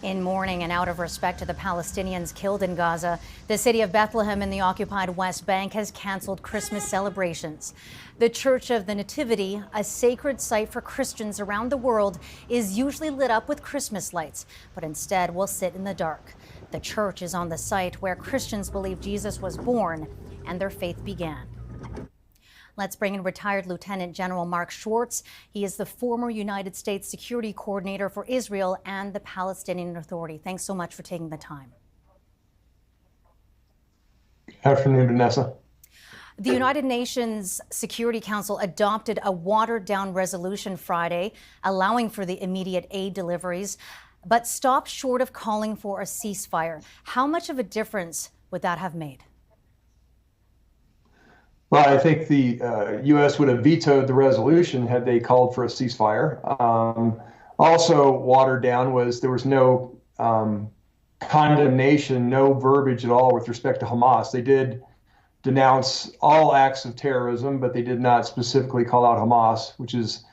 In mourning and out of respect to the Palestinians killed in Gaza, the city of Bethlehem in the occupied West Bank has canceled Christmas celebrations. The Church of the Nativity, a sacred site for Christians around the world, is usually lit up with Christmas lights, but instead will sit in the dark. The church is on the site where Christians believe Jesus was born and their faith began. Let's bring in retired Lieutenant General Mark Schwartz. He is the former United States Security Coordinator for Israel and the Palestinian Authority. Thanks so much for taking the time. Good afternoon, Vanessa. The United Nations Security Council adopted a watered-down resolution Friday, allowing for the immediate aid deliveries, but stopped short of calling for a ceasefire. How much of a difference would that have made? Well, I think the U.S. would have vetoed the resolution had they called for a ceasefire. Also watered down was there was no condemnation, no verbiage at all with respect to Hamas. They did denounce all acts of terrorism, but they did not specifically call out Hamas, which is,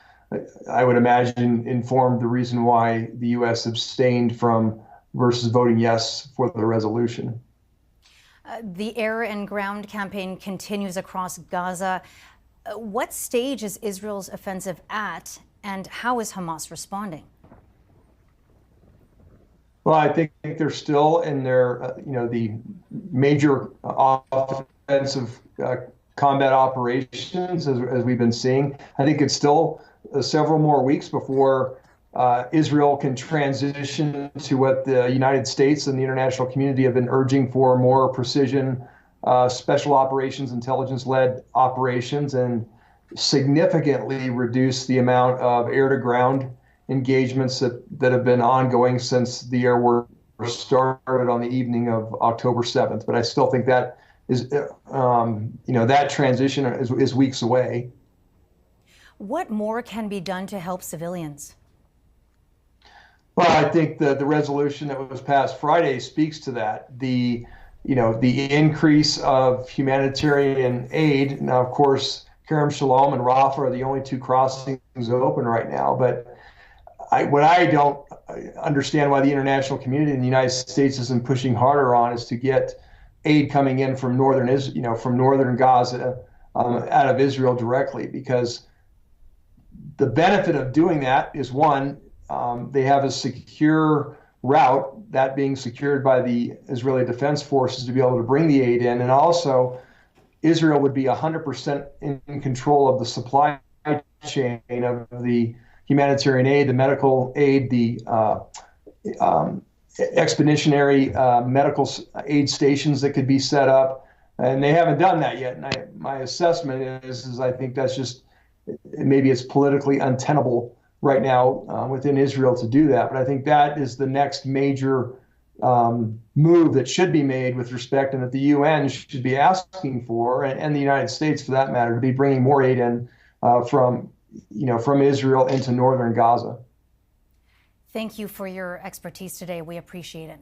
I would imagine, informed the reason why the U.S. abstained from versus voting yes for the resolution. The air and ground campaign continues across Gaza. What stage is Israel's offensive at, and how is Hamas responding? Well, I think they're still in their, the major offensive combat operations, as we've been seeing. I think it's still several more weeks before Israel can transition to what the United States and the international community have been urging for: more precision, special operations, intelligence-led operations, and significantly reduce the amount of air-to-ground engagements that have been ongoing since the air war started on the evening of October 7th. But I still think that is, that transition is weeks away. What more can be done to help civilians? Well, I think the resolution that was passed Friday speaks to that. The increase of humanitarian aid. Now, of course, Kerem Shalom and Rafah are the only two crossings open right now. But what I don't understand why the international community in the United States isn't pushing harder on is to get aid coming in from northern Gaza out of Israel directly, because the benefit of doing that is, one, they have a secure route, that being secured by the Israeli Defense Forces, to be able to bring the aid in. And also, Israel would be 100% in control of the supply chain of the humanitarian aid, the medical aid, the expeditionary medical aid stations that could be set up. And they haven't done that yet. And my assessment is I think that's just, maybe it's politically untenable right now within Israel to do that. But I think that is the next major move that should be made with respect, and that the UN should be asking for, and the United States for that matter, to be bringing more aid in from Israel into northern Gaza. Thank you for your expertise today. We appreciate it.